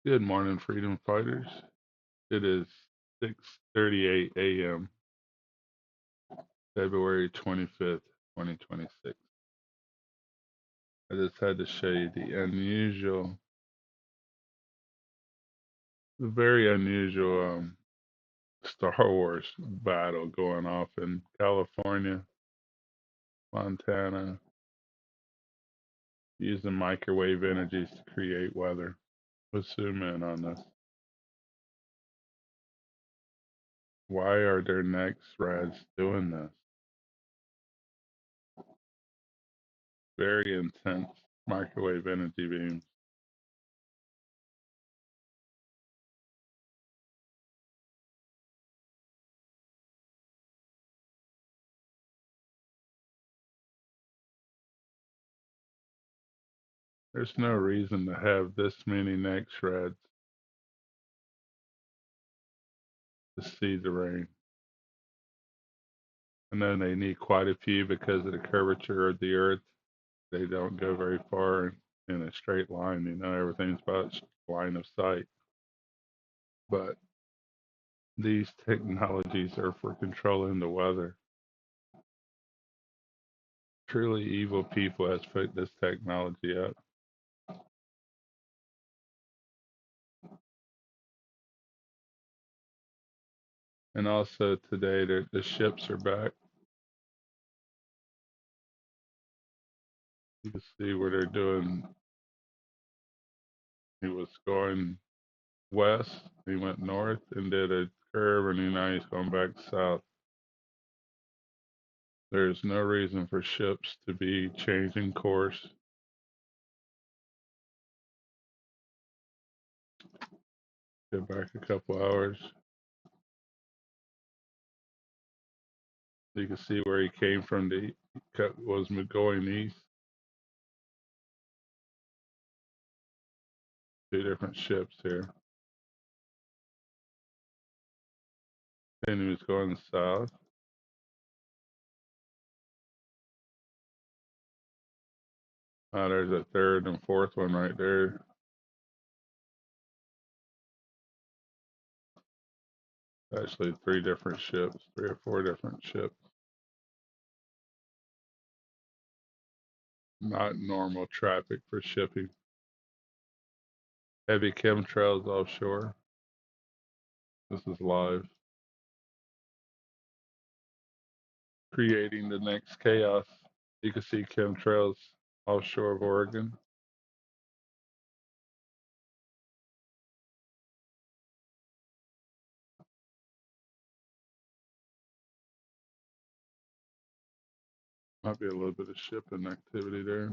Good morning, freedom fighters. It is 6:38 a.m., February 25th, 2026. I just had to show you the very unusual Star Wars battle going off in California, Montana, using microwave energies to create weather. Let's zoom in on this. Why are their next rads doing this? Very intense microwave energy beams. There's no reason to have this many neck shreds to see the rain. I know they need quite a few because of the curvature of the earth. They don't go very far in a straight line. Everything's about line of sight. But these technologies are for controlling the weather. Truly evil people has put this technology up. And also today, the ships are back. You can see where they're doing. He was going west, he went north and did a curve, and now he's going back south. There's no reason for ships to be changing course. Go back a couple hours. You can see where he came from. Was going east. Two different ships here. Then he was going south. There's a third and fourth one right there. Actually, three different ships, three or four different ships. Not normal traffic for shipping. Heavy chemtrails offshore. This is live. Creating the next chaos. You can see chemtrails offshore of Oregon. Might be a little bit of shipping activity there.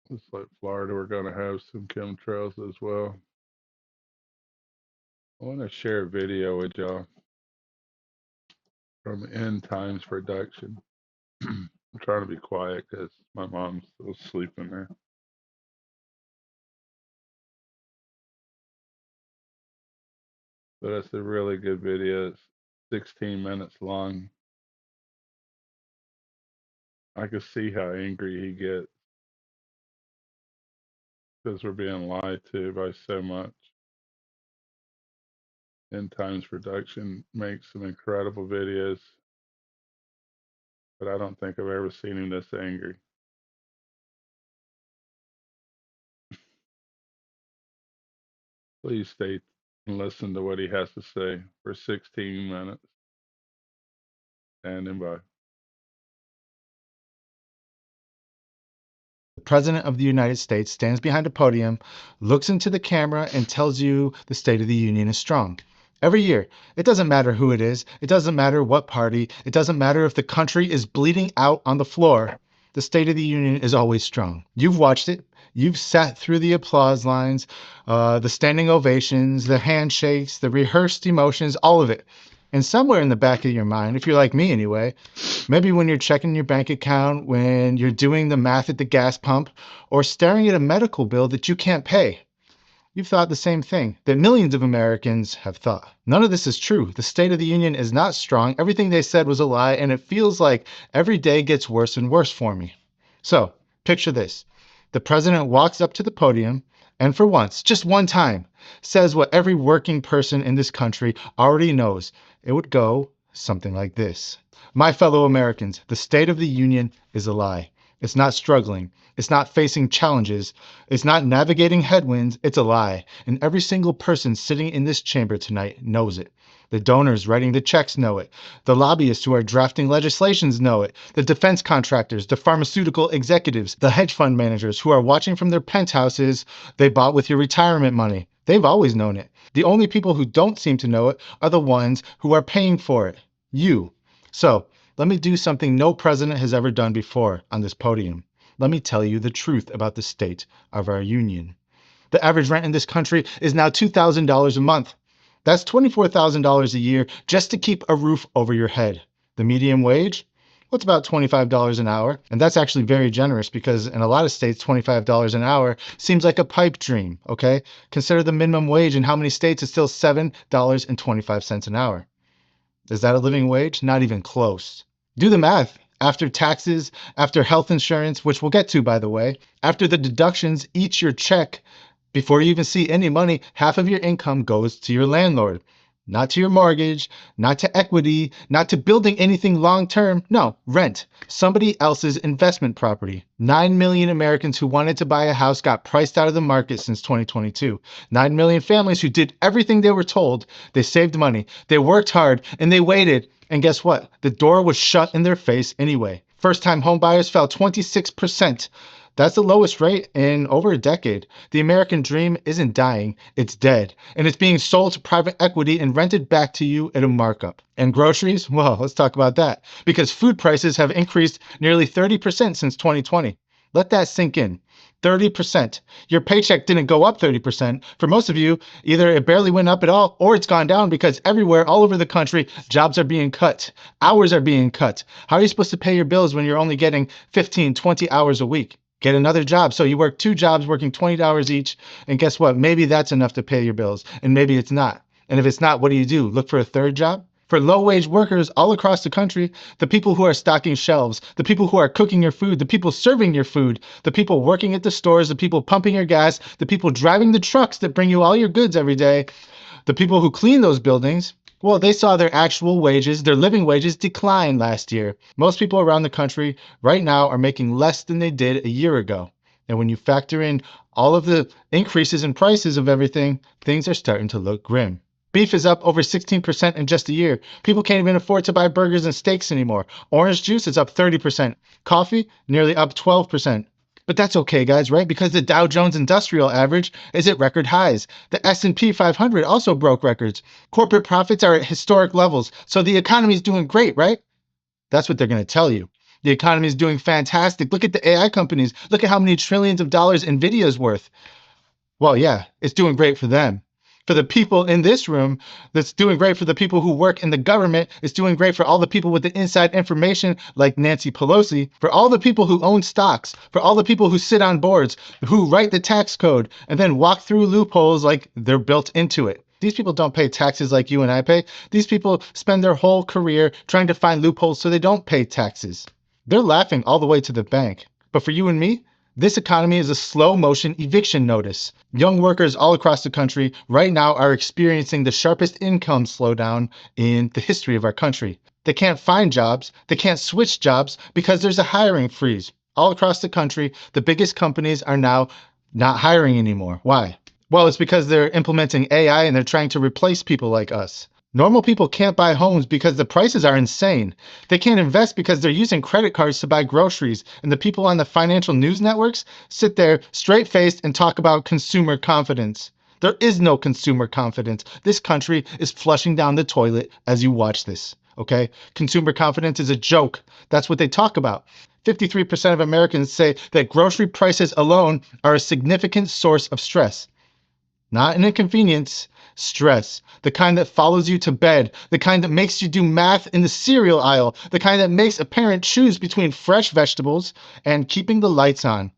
Looks like Florida, we're going to have some chemtrails as well. I want to share a video with y'all from End Times Production. I'm trying to be quiet because my mom's still sleeping there. But it's a really good video. It's 16 minutes long. I can see how angry he gets because we're being lied to by so much. End Times Production makes some incredible videos, but I don't think I've ever seen him this angry. Please stay and listen to what he has to say for 16 minutes. Standing by. The President of the United States stands behind a podium, looks into the camera, and tells you the State of the Union is strong. Every year, it doesn't matter who it is, it doesn't matter what party, it doesn't matter if the country is bleeding out on the floor, the State of the Union is always strong. You've watched it. You've sat through the applause lines, the standing ovations, the handshakes, the rehearsed emotions, all of it. And somewhere in the back of your mind, if you're like me anyway, maybe when you're checking your bank account, when you're doing the math at the gas pump, or staring at a medical bill that you can't pay, You've thought the same thing that millions of Americans have thought. None of this is true. The State of the Union is not strong. Everything they said was a lie, and it feels like every day gets worse and worse for me. So, picture this. The president walks up to the podium and, for once, just one time, says what every working person in this country already knows. It would go something like this. My fellow Americans, the State of the Union is a lie. It's not struggling. It's not facing challenges. It's not navigating headwinds. It's a lie. And every single person sitting in this chamber tonight knows it. The donors writing the checks know it. The lobbyists who are drafting legislations know it. The defense contractors, the pharmaceutical executives, the hedge fund managers who are watching from their penthouses they bought with your retirement money. They've always known it. The only people who don't seem to know it are the ones who are paying for it. You. So, let me do something no president has ever done before on this podium. Let me tell you the truth about the state of our union. The average rent in this country is now $2,000 a month. That's $24,000 a year just to keep a roof over your head. The median wage? What's about $25 an hour? And that's actually very generous because in a lot of states, $25 an hour seems like a pipe dream, okay? Consider the minimum wage in how many states is still $7.25 an hour. Is that a living wage? Not even close. Do the math. After taxes, after health insurance, which we'll get to, by the way, after the deductions, each your check, before you even see any money, half of your income goes to your landlord. Not to your mortgage, not to equity, not to building anything long term. No, rent. Somebody else's investment property. 9 million Americans who wanted to buy a house got priced out of the market since 2022. 9 million families who did everything they were told. They saved money, they worked hard, and they waited. And guess what? The door was shut in their face anyway. First-time homebuyers fell 26%. That's the lowest rate in over a decade. The American dream isn't dying, it's dead. And it's being sold to private equity and rented back to you at a markup. And groceries? Well, let's talk about that. Because food prices have increased nearly 30% since 2020. Let that sink in. 30%. Your paycheck didn't go up 30%. For most of you, either it barely went up at all or it's gone down because everywhere, all over the country, jobs are being cut. Hours are being cut. How are you supposed to pay your bills when you're only getting 15, 20 hours a week? Get another job. So you work 2 jobs working 20 hours each. And guess what? Maybe that's enough to pay your bills. And maybe it's not. And if it's not, what do? Look for a third job? For low-wage workers all across the country, the people who are stocking shelves, the people who are cooking your food, the people serving your food, the people working at the stores, the people pumping your gas, the people driving the trucks that bring you all your goods every day, the people who clean those buildings, well, they saw their actual wages, their living wages decline last year. Most people around the country right now are making less than they did a year ago. And when you factor in all of the increases in prices of everything, things are starting to look grim. Beef is up over 16% in just a year. People can't even afford to buy burgers and steaks anymore. Orange juice is up 30%. Coffee, nearly up 12%. But that's okay, guys, right? Because the Dow Jones Industrial Average is at record highs. The S&P 500 also broke records. Corporate profits are at historic levels. So the economy is doing great, right? That's what they're going to tell you. The economy is doing fantastic. Look at the AI companies. Look at how many trillions of dollars Nvidia is worth. Well, yeah, it's doing great for them. For the people in this room, that's doing great for the people who work in the government. It's doing great for all the people with the inside information like Nancy Pelosi, for all the people who own stocks, for all the people who sit on boards, who write the tax code and then walk through loopholes like they're built into it. These people don't pay taxes like you and I pay. These people spend their whole career trying to find loopholes so they don't pay taxes. They're laughing all the way to the bank. But for you and me, this economy is a slow motion eviction notice. Young workers all across the country right now are experiencing the sharpest income slowdown in the history of our country. They can't find jobs, they can't switch jobs because there's a hiring freeze. All across the country, the biggest companies are now not hiring anymore. Why? Well, it's because they're implementing AI and they're trying to replace people like us. Normal people can't buy homes because the prices are insane. They can't invest because they're using credit cards to buy groceries. And the people on the financial news networks sit there straight-faced and talk about consumer confidence. There is no consumer confidence. This country is flushing down the toilet as you watch this, okay? Consumer confidence is a joke. That's what they talk about. 53% of Americans say that grocery prices alone are a significant source of stress. Not an inconvenience, stress. The kind that follows you to bed. The kind that makes you do math in the cereal aisle. The kind that makes a parent choose between fresh vegetables and keeping the lights on.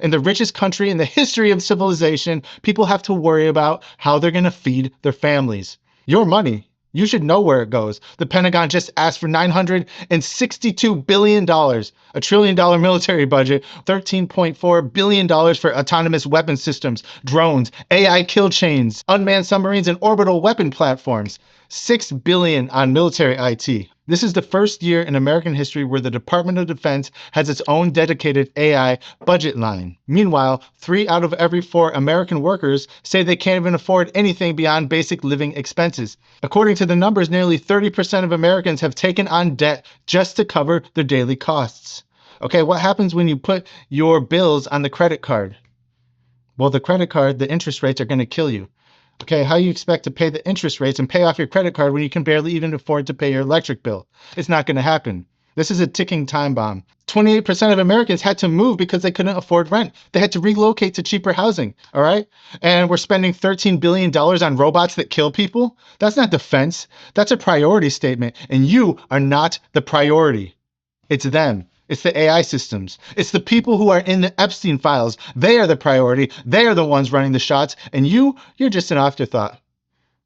In the richest country in the history of civilization, people have to worry about how they're going to feed their families. Your money. You should know where it goes. The Pentagon just asked for $962 billion, a trillion-dollar military budget, $13.4 billion for autonomous weapon systems, drones, AI kill chains, unmanned submarines, and orbital weapon platforms. $6 billion on military IT. This is the first year in American history where the Department of Defense has its own dedicated AI budget line. Meanwhile, 3 out of every 4 American workers say they can't even afford anything beyond basic living expenses. According to the numbers, nearly 30% of Americans have taken on debt just to cover their daily costs. Okay, what happens when you put your bills on the credit card? Well, the credit card, the interest rates are going to kill you. Okay, how you expect to pay the interest rates and pay off your credit card when you can barely even afford to pay your electric bill? It's not going to happen. This is a ticking time bomb. 28% of Americans had to move because they couldn't afford rent. They had to relocate to cheaper housing, all right? And we're spending $13 billion on robots that kill people? That's not defense. That's a priority statement, and you are not the priority. It's them. It's the AI systems. It's the people who are in the Epstein files. They are the priority. They are the ones running the shots. And you're just an afterthought.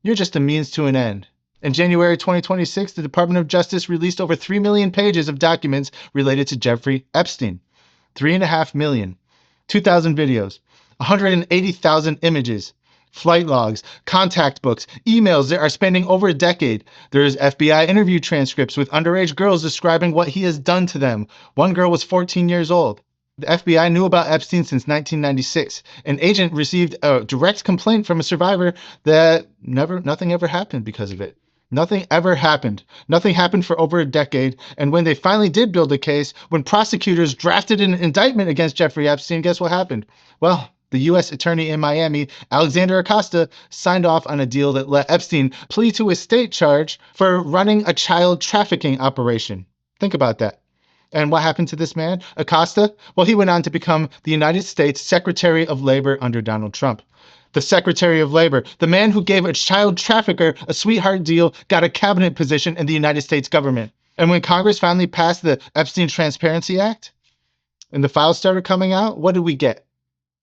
You're just a means to an end. In January 2026, the Department of Justice released over 3 million pages of documents related to Jeffrey Epstein. 3.5 million. 2,000 videos. 180,000 images. Flight logs, contact books, emails that are spanning over a decade. There's FBI interview transcripts with underage girls describing what he has done to them. One girl was 14 years old. The FBI knew about Epstein since 1996. An agent received a direct complaint from a survivor that nothing ever happened because of it. Nothing ever happened. Nothing happened for over a decade. And when they finally did build a case, when prosecutors drafted an indictment against Jeffrey Epstein, guess what happened? Well, the U.S. attorney in Miami, Alexander Acosta, signed off on a deal that let Epstein plead to a state charge for running a child trafficking operation. Think about that. And what happened to this man, Acosta? Well, he went on to become the United States Secretary of Labor under Donald Trump. The Secretary of Labor, the man who gave a child trafficker a sweetheart deal, got a cabinet position in the United States government. And when Congress finally passed the Epstein Transparency Act and the files started coming out, what did we get?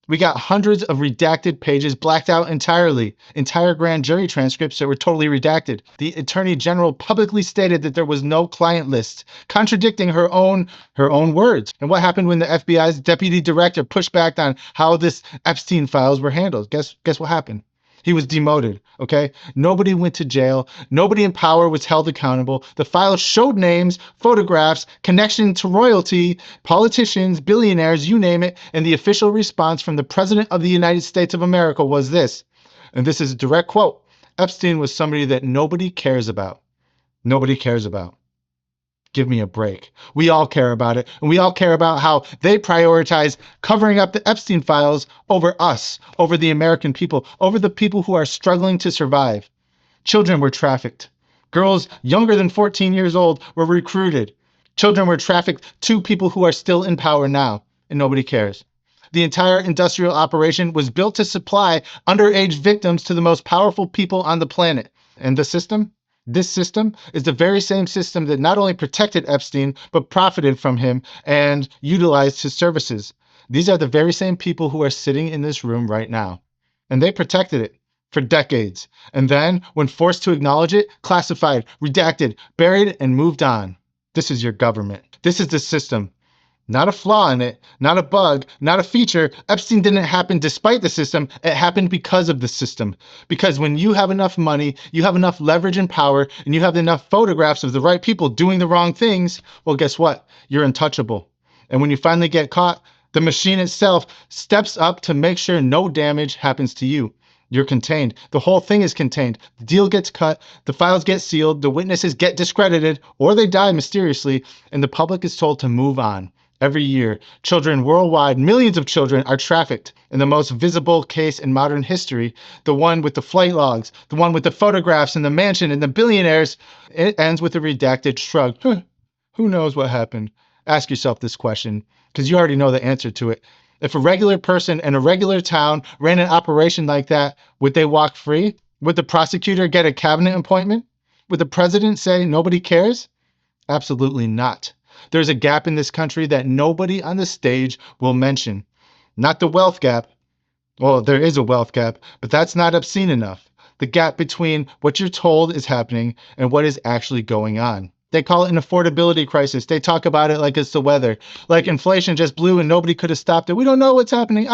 We got hundreds of redacted pages blacked out entirely, entire grand jury transcripts that were totally redacted. The Attorney General publicly stated that there was no client list, contradicting her own words. And what happened when the FBI's deputy director pushed back on how this Epstein files were handled? Guess what happened? He was demoted, okay? Nobody went to jail. Nobody in power was held accountable. The files showed names, photographs, connection to royalty, politicians, billionaires, you name it. And the official response from the President of the United States of America was this, and this is a direct quote: Epstein was somebody that nobody cares about. Nobody cares about. Give me a break. We all care about it, and we all care about how they prioritize covering up the Epstein files over us, over the American people, over the people who are struggling to survive. Children were trafficked. Girls younger than 14 years old were recruited. Children were trafficked to people who are still in power now, and nobody cares. The entire industrial operation was built to supply underage victims to the most powerful people on the planet. And the system? This system is the very same system that not only protected Epstein, but profited from him and utilized his services. These are the very same people who are sitting in this room right now. And they protected it for decades. And then, when forced to acknowledge it, classified, redacted, buried, and moved on. This is your government. This is the system. Not a flaw in it, not a bug, not a feature. Epstein didn't happen despite the system. It happened because of the system. Because when you have enough money, you have enough leverage and power, and you have enough photographs of the right people doing the wrong things, well, guess what? You're untouchable. And when you finally get caught, the machine itself steps up to make sure no damage happens to you. You're contained. The whole thing is contained. The deal gets cut, the files get sealed, the witnesses get discredited, or they die mysteriously, and the public is told to move on. Every year, children worldwide, millions of children, are trafficked. In the most visible case in modern history, the one with the flight logs, the one with the photographs and the mansion and the billionaires, it ends with a redacted shrug. Who knows what happened? Ask yourself this question, because you already know the answer to it. If a regular person in a regular town ran an operation like that, would they walk free? Would the prosecutor get a cabinet appointment? Would the president say nobody cares? Absolutely not. There's a gap in this country that nobody on the stage will mention. not the wealth gap. Well, there is a wealth gap, but that's not obscene enough. The gap between what you're told is happening and what is actually going on. They call it an affordability crisis. They talk about it like it's the weather, like inflation just blew and nobody could have stopped it. We don't know what's happening.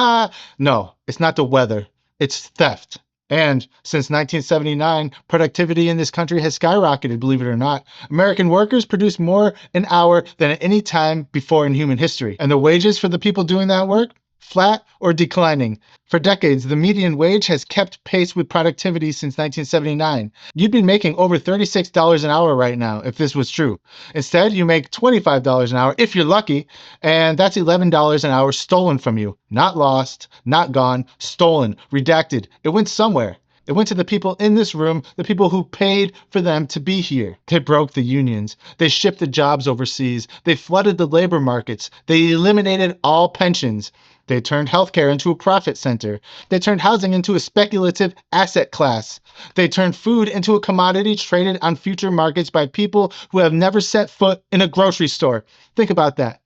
No, it's not the weather, it's theft. And since 1979, productivity in this country has skyrocketed, believe it or not. American workers produce more an hour than at any time before in human history. And the wages for the people doing that work? Flat or declining. For decades, the median wage has kept pace with productivity since 1979. You'd be making over $36 an hour right now if this was true. Instead, you make $25 an hour if you're lucky, and that's $11 an hour stolen from you. Not lost, not gone, stolen, redacted. It went somewhere. It went to the people in this room, the people who paid for them to be here. They broke the unions. They shipped the jobs overseas. They flooded the labor markets. They eliminated all pensions. They turned healthcare into a profit center. They turned housing into a speculative asset class. They turned food into a commodity traded on future markets by people who have never set foot in a grocery store. Think about that.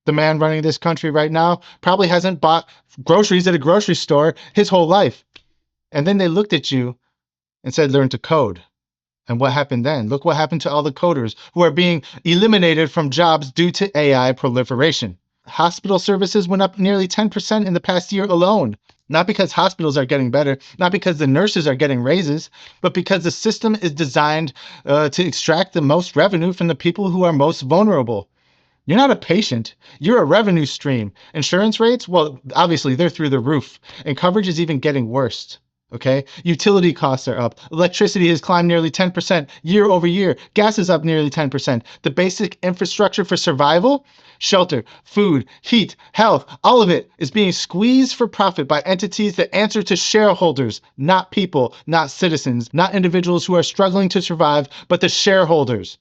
The man running this country right now probably hasn't bought groceries at a grocery store his whole life. And then they looked at you and said, learn to code. And what happened then? Look what happened to all the coders who are being eliminated from jobs due to AI proliferation. Hospital services went up nearly 10% in the past year alone. Not because hospitals are getting better, not because the nurses are getting raises, but because the system is designed to extract the most revenue from the people who are most vulnerable. You're not a patient. You're a revenue stream. Insurance rates, well, obviously they're through the roof, and coverage is even getting worse. Okay? Utility costs are up. Electricity has climbed nearly 10% year over year. Gas is up nearly 10%. The basic infrastructure for survival, shelter, food, heat, health, all of it is being squeezed for profit by entities that answer to shareholders, not people, not citizens, not individuals who are struggling to survive, but the shareholders.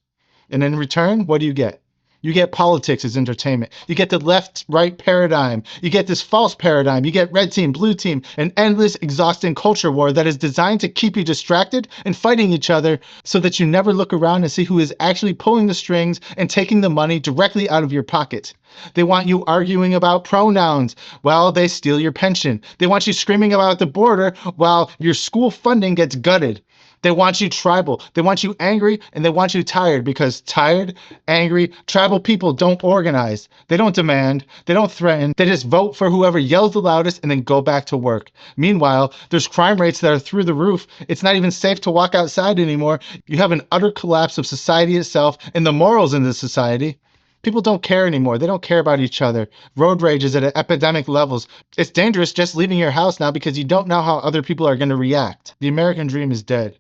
And in return, what do you get? You get politics as entertainment. You get the left-right paradigm. You get this false paradigm. You get red team, blue team, an endless, exhausting culture war that is designed to keep you distracted and fighting each other so that you never look around and see who is actually pulling the strings and taking the money directly out of your pocket. They want you arguing about pronouns while they steal your pension. They want you screaming about the border while your school funding gets gutted. They want you tribal. They want you angry, and they want you tired because tired, angry, tribal people don't organize. They don't demand. They don't threaten. They just vote for whoever yells the loudest and then go back to work. Meanwhile, there's crime rates that are through the roof. It's not even safe to walk outside anymore. You have an utter collapse of society itself and the morals in the society. People don't care anymore. They don't care about each other. Road rage is at epidemic levels. It's dangerous just leaving your house now because you don't know how other people are going to react. The American dream is dead.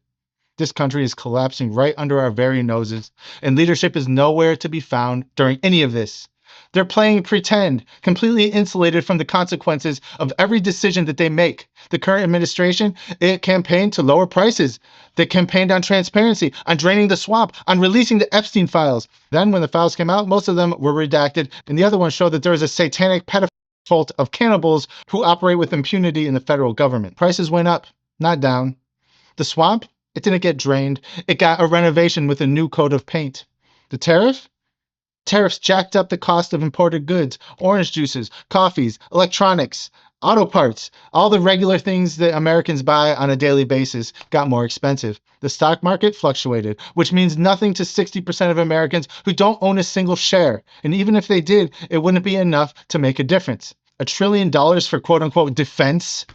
This country is collapsing right under our very noses, and leadership is nowhere to be found during any of this. They're playing pretend, completely insulated from the consequences of every decision that they make. The current administration, it campaigned to lower prices. They campaigned on transparency, on draining the swamp, on releasing the Epstein files. Then when the files came out, most of them were redacted, and the other ones showed that there is a satanic pedophile cult of cannibals who operate with impunity in the federal government. Prices went up, not down. The swamp? It didn't get drained. It got a renovation with a new coat of paint. The tariff? Tariffs jacked up the cost of imported goods, orange juices, coffees, electronics, auto parts. All the regular things that Americans buy on a daily basis got more expensive. The stock market fluctuated, which means nothing to 60% of Americans who don't own a single share. And even if they did, it wouldn't be enough to make a difference. $1 trillion for quote unquote defense.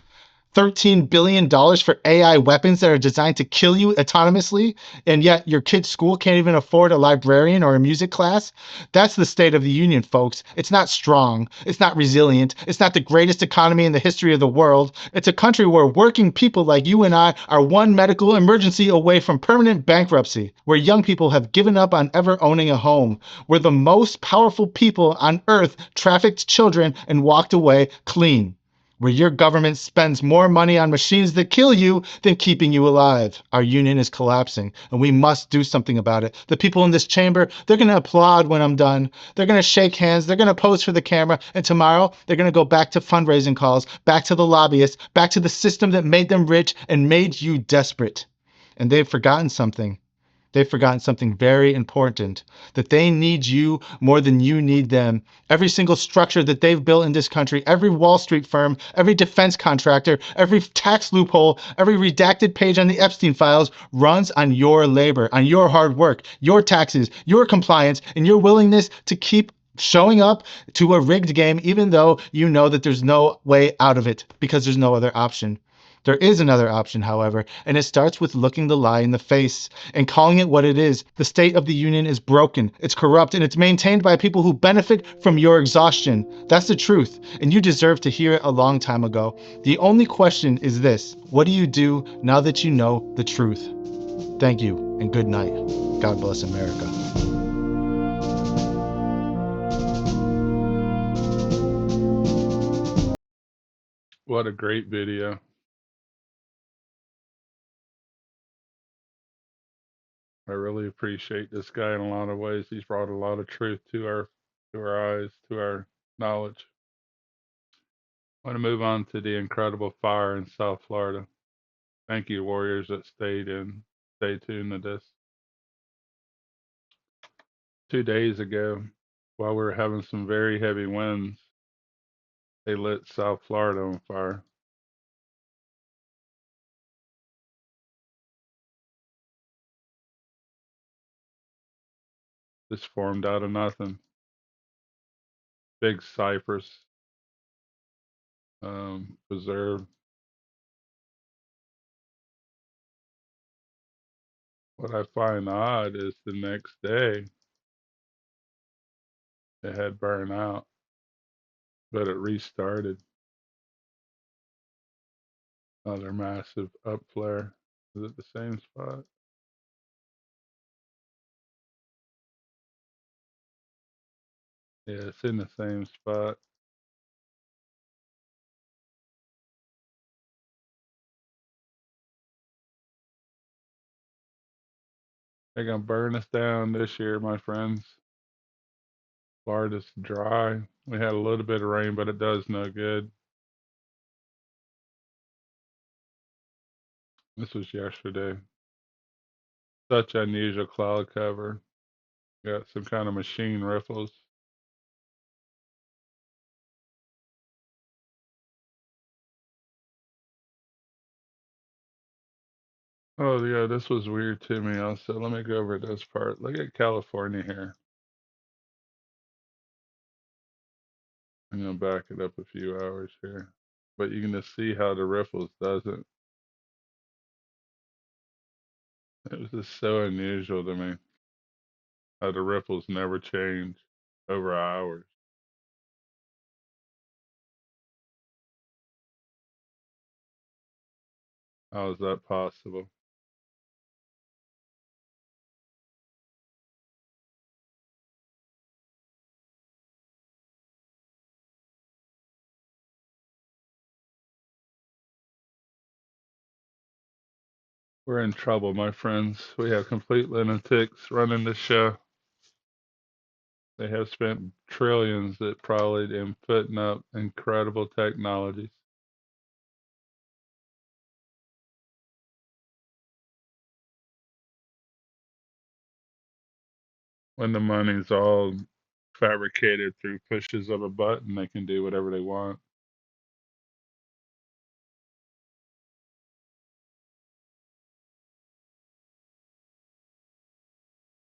$13 billion for AI weapons that are designed to kill you autonomously, and yet your kid's school can't even afford a librarian or a music class? That's the State of the Union, folks. It's not strong. It's not resilient. It's not the greatest economy in the history of the world. It's a country where working people like you and I are one medical emergency away from permanent bankruptcy, where young people have given up on ever owning a home, where the most powerful people on earth trafficked children and walked away clean, where your government spends more money on machines that kill you than keeping you alive. Our union is collapsing, and we must do something about it. The people in this chamber, they're going to applaud when I'm done. They're going to shake hands. They're going to pose for the camera. And tomorrow, they're going to go back to fundraising calls, back to the lobbyists, back to the system that made them rich and made you desperate. And they've forgotten something. They've forgotten something very important, that they need you more than you need them. Every single structure that they've built in this country, every Wall Street firm, every defense contractor, every tax loophole, every redacted page on the Epstein files runs on your labor, on your hard work, your taxes, your compliance, and your willingness to keep showing up to a rigged game, even though you know that there's no way out of it because there's no other option. There is another option, however, and it starts with looking the lie in the face and calling it what it is. The state of the union is broken, it's corrupt, and it's maintained by people who benefit from your exhaustion. That's the truth, and you deserve to hear it a long time ago. The only question is this: what do you do now that you know the truth? Thank you, and good night. God bless America. What a great video. I really appreciate this guy in a lot of ways. He's brought a lot of truth to our eyes, to our knowledge. I want to move on to the incredible fire in South Florida. Thank you, warriors that stayed in. Stay tuned to this. 2 days ago, while we were having some very heavy winds, they lit South Florida on fire. This formed out of nothing. Big cypress preserve. What I find odd is the next day it had burned out, but it restarted. Another massive up flare. Is it the same spot? Yeah, it's in the same spot. They're gonna burn us down this year, my friends. Florida's dry. We had a little bit of rain, but it does no good. This was yesterday. Such unusual cloud cover. Got some kind of machine riffles. Oh yeah, this was weird to me also. Let me go over this part. Look at California here. I'm gonna back it up a few hours here. But you can just see how the riffles doesn't. It was just so unusual to me. How the ripples never change over hours. How is that possible? We're in trouble, my friends. We have complete lunatics running the show. They have spent trillions that probably in putting up incredible technologies. When the money's all fabricated through pushes of a button, they can do whatever they want.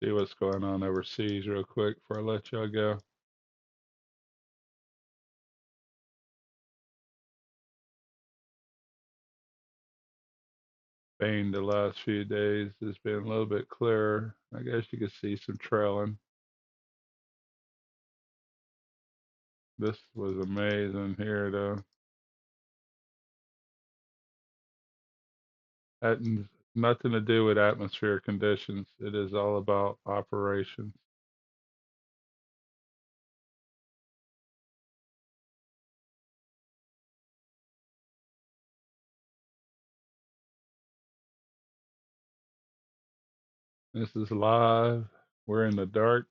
See what's going on overseas real quick before I let y'all go. Spain the last few days has been a little bit clearer. I guess you can see some trailing. This was amazing here though. Had nothing to do with atmospheric conditions. It is all about operations. This is live. We're in the dark.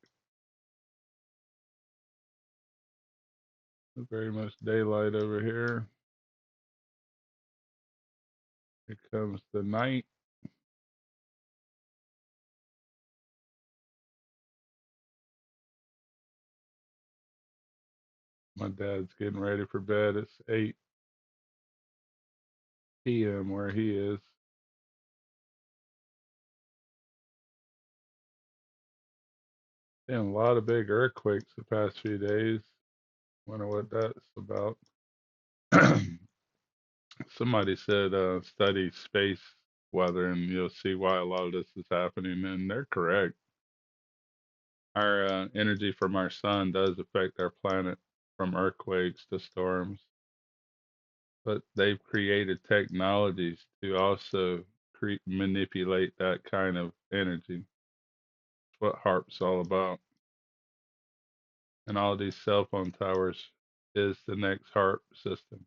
Very much daylight over here. Here comes the night. My dad's getting ready for bed. It's 8 p.m. where he is. And a lot of big earthquakes the past few days. Wonder what that's about. Somebody said study space weather and you'll see why a lot of this is happening. And they're correct. Our energy from our sun does affect our planet, from earthquakes to storms. But they've created technologies to also manipulate that kind of energy. It's what HARP's all about. And all these cell phone towers is the next HARP system.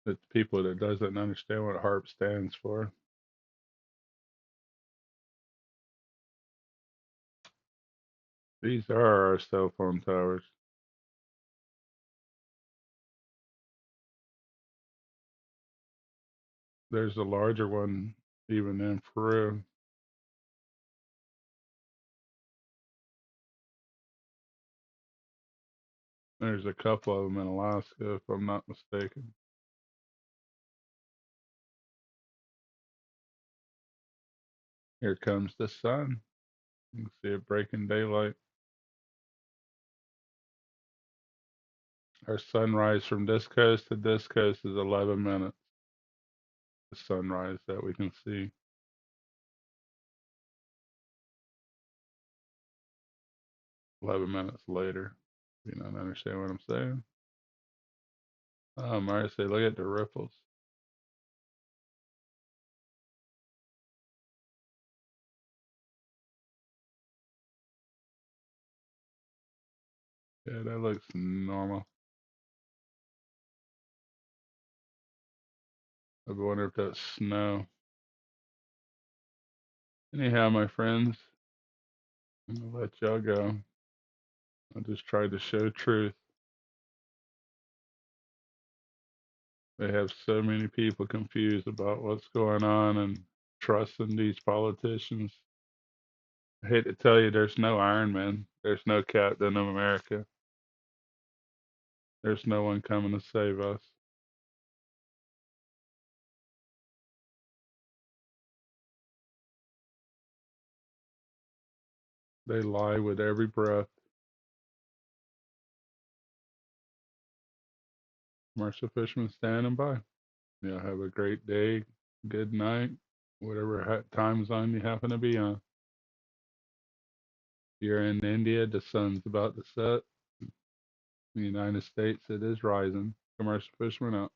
It's people that doesn't understand what HARP stands for. These are our cell phone towers. There's a larger one even in Peru. There's a couple of them in Alaska, if I'm not mistaken. Here comes the sun. You can see it breaking daylight. Our sunrise from this coast to this coast is 11 minutes. The sunrise that we can see. 11 minutes later. You don't understand what I'm saying? Marcy, look at the ripples. Yeah, that looks normal. I wonder if that's snow. Anyhow, my friends, I'm gonna let y'all go. I just tried to show truth. They have so many people confused about what's going on and trusting these politicians. I hate to tell you, there's no Iron Man. There's no Captain of America. There's no one coming to save us. They lie with every breath. Marcia Fishman standing by. Yeah, have a great day. Good night. Whatever time zone you happen to be on. If you're in India, the sun's about to set. In the United States, it is rising. Commercial Fisherman out.